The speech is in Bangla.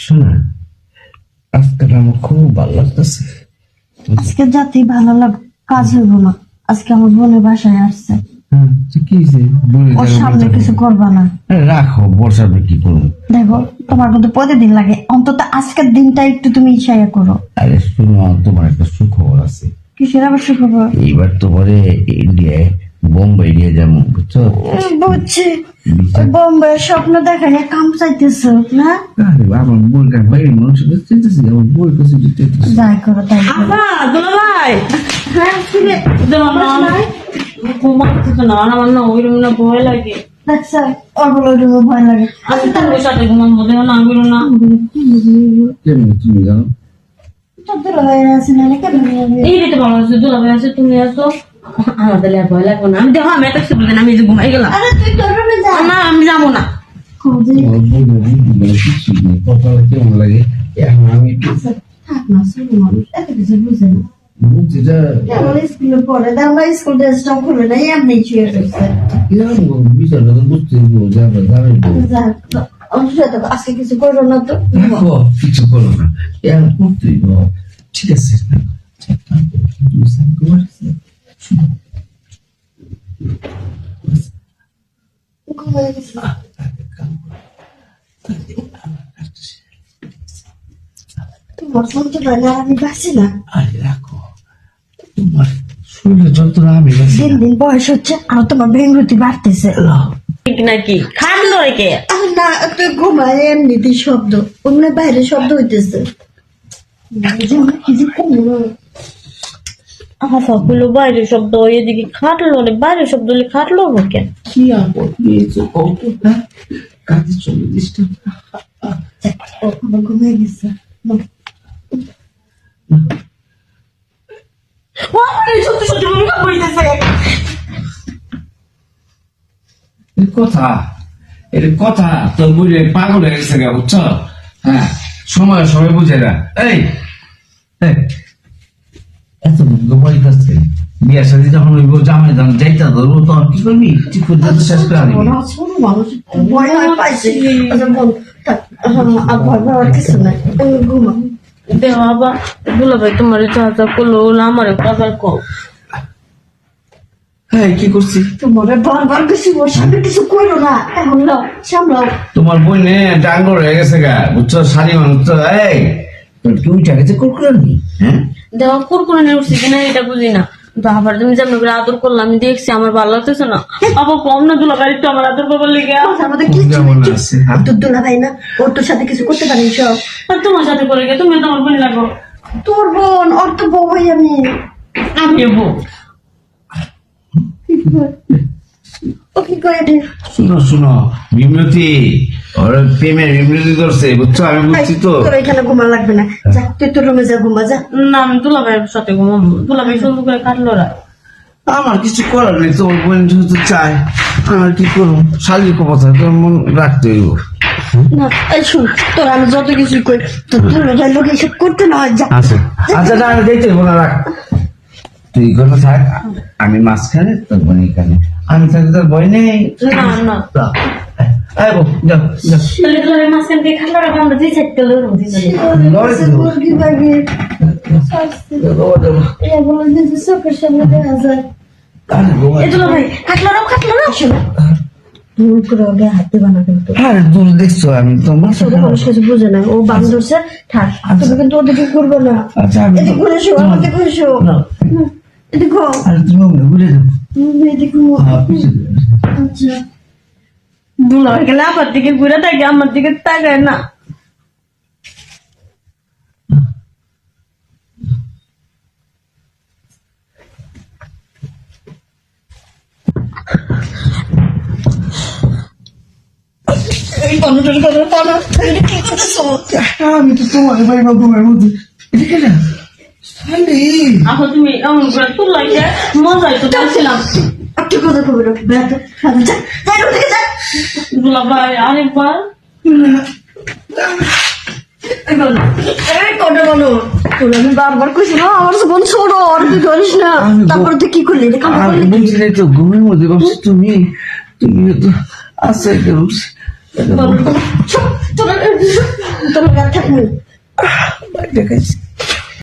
শোনা, আজকাল আমার খুব ভালো লাগতেছে। আজকে যাতেই ভালো লাগে, কাজ হইব না। আজকে আমার বোনের বাসায় আসছে, কি হয়েছে? ওর সামনে কিছু করবা না। রাখো, বর্ষার কি করবো? দেখো, তোমার কিন্তু প্রতিদিন লাগে, অন্তত আজকের দিনটা একটু তুমি ইচ্ছাইয়া করো। আরে শোনো, তোমার একটা সুখবর আছে। কিসের আবার সুখবর? এইবার তোমারে ইন্ডিয়ায়, বোম্বাই নিয়ে যাবো, বুঝছো? বুঝছি, ওই বোম্বাইয়ের স্বপ্ন দেখা নিয়ে কাম চাইতেছো না? আরে আমার বোনটা বাইরে মানুষ চাইতেছি, আমার বোন কাছে চাইতেছি। যাই করো তাই করো। আপা, দুলা ভাই। হ্যাঁ, কি রে? দুলা ভাই, ঘুমাতেছে না, আমার না ওই রুম না ভয় লাগে। দেখছো, ওর বলে ওই রুমে ভয় লাগে। আমি তোর সাথে ঘুমাবো, দেখো না আমি না। কেমন তুমি জানো? চোদ্দ হয়ে আছে না, কেমন হবে? এই রেতে ভালো আছে, দুলা ভাই আছে, তুমি আছো। আমাদের আর ভয় লাগবে না। আমি দেখো, আমি একটা সুবিধা আমি যে ঘুমাই গেলাম। আরে তুই তোর রুমে যা। না, আমি যাবো না। খোঁজে তোমার বোনের বুদ্ধি কিছু নেই, কথা কেমন লাগে এখন আমি থাক না, ছোট মানুষ এত কিছু বুঝে না। বুঝছি যা আমার স্কুলে পড়ে, আমরা স্কুল ড্রেসটাও খুলে নাই, এমনি শুয়ে রয়েছে। বিষয়টা তো বুঝতে যাবে যাবে যাক, আমার সাথে তো আজকে কিছু করো না তো। দেখো, কিছু করো না, এখন করতেই হবে। ঠিক আছে, ঘুমিয়ে গেছি। তোমার শুনতে পাই না, আমি বাঁচি না। আরে রাখো, তোমার শরীরে যন্ত্রণা আমি বাঁচি দিন না। দিন বয়স হচ্ছে আর তোমার ভেঙ্গুতি বাড়তেছে। ঠিক নাকি খাটলো রেখে আর না, তুই ঘুমায় এমনিতেই শব্দ, অন্য বাইরে শব্দ হইতেছে। আমার সবগুলো বাইরে শব্দ, এদিকে খাটলো রে, বাইরে শব্দ হলে খাটলো কেন? কি আপদ নিয়েছো কত? কাজে চলে ডিস্টার্ব। আমার ঘুমিয়ে গেছে। সত্যি সত্যি মনে পড়তেছে। কথা, এটা কথা তোর বুঝে পাগল হয়ে গেছে গা, বুঝছো? হ্যাঁ, সময় সবাই বুঝে না। এই এই, এত গোপাই কাছে বিয়ের সাথে যখন ওই জামাই দাম যাইতা ধরবো, তখন কি করবি? ঠিক করে যাতে শেষ করে আনবি। মানুষ ভয় ভয় পাইছে। আচ্ছা বল, থাক, আর ভয় পাওয়ার কিছু নাই, ঘুমা। দেহ বাবা, দুলা ভাই তোমার যা যা করলো ওগুলো আমার কথা কও। হ্যাঁ, কি করছি? তোমার বারবার কিছু ওর সামনে কিছু করো না, এখন নাও, সামলাও। তোমার বই নে ডাঙ্গর হয়ে গেছে গা, বুঝছো? শাড়ি মানুষ তো, এই তোর কি উঠে গেছে কুরকুরানি? হ্যাঁ, দেহ কুরকুরে নিয়ে উঠছি কিনা এটা বুঝি না। বাবার তুমি যেমন করে আদর করলাম, আমি দেখছি আমার ভালো লাগতেছে না। আবার কম না দুলা ভাই, একটু আমার আদর করবার লেগে। আমাদের কিছু কেমন আছে? হ্যাঁ, তোর দুলা ভাই না, ওর তোর সাথে কিছু করতে পারি সব। আর তোমার সাথে করে গে, তুমি তো আমার বোন লাগো। তোর বোন, ওর তো বউ হই আমি। আমি বউ। ও কি করে দে? শুনো শুনো, বিমৃতি ওর প্রেমের বিমৃতি করছে, বুঝছো? আমি বুঝছি তো। তোর এখানে ঘুমা লাগবে না, যা তুই তোর রুমে যা, ঘুমা যা। না, আমি দুলা ভাইয়ের সাথে ঘুমাবো। দুলা ভাই সুন্দর করে কাটলো রা। আমার কিছু করার নেই, তোমার বোন যেহেতু চাই, আমার কি করবো? শালীর কথা তোর মন রাখতে হইব। না, এই শুন, তোর আমি যত কিছু কই, তোর দুলা ভাই লোক এসব করতে না হয়, যা। আচ্ছা আচ্ছা, না আমি দেখতে হইব না, রাখ। তুই কথা থাক, আমি মাঝখানে, তোর বোন এখানে। আমি থাকতে তোর বই নেই। না না, এই বউ, যাও যাও। তাহলে দুলা ভাই মাঝখান দিয়ে কাটলো রা, আমরা দুই সাইড করলে মুরগি বাগি এগুলো নিজে চোখের সামনে দেখা যায়। এই দুলা ভাই কাটলো রা, কাটলো রা। দূর করে ওকে হাতে বানা কিন্তু হ্যাঁ, দূর দেখছো, আমি তোমার ছোট মানুষ কিছু বুঝে না, ও বান ধরছে, থাক। তুমি কিন্তু ওদিকে করবে না। আচ্ছা, আমি এদিকে ঘুরে শো, আমাদের ঘুরে শো, না, এদিকে ঘো, আরে তুমি ওখানে ঘুরে যাও। এদিকে ঘুমো। আচ্ছা, দুলা ভাই গেলে আমার দিকে ঘুরে থাকে, আমার দিকে তাকায় না। এই কন্ট্রোল করো, করো। এটা কি করতেছো? আমি তো তোমার ভাই বাবুর মধ্যে এদিকে না শালি। এখন তুমি এমন করে তুলা গিয়ে মজাই তো পাচ্ছিলাম। একটু কথা কবে না, বেড়াতে সাথে যা, যাই ওদিকে যা। দুলা ভাই আরেকবার। এই কটা বলো, তোর আমি বারবার কইছি না, আমার বোন ছোট, আর তুই করিস না। তারপরে তুই কি করলি? এটা কাম আমি করলি? বলছি না তো, ঘুমের মধ্যে ভাবছি তুমি তুমি তো আছে তোর তোর লগে আর থাকবো না। বাইরে খাইছি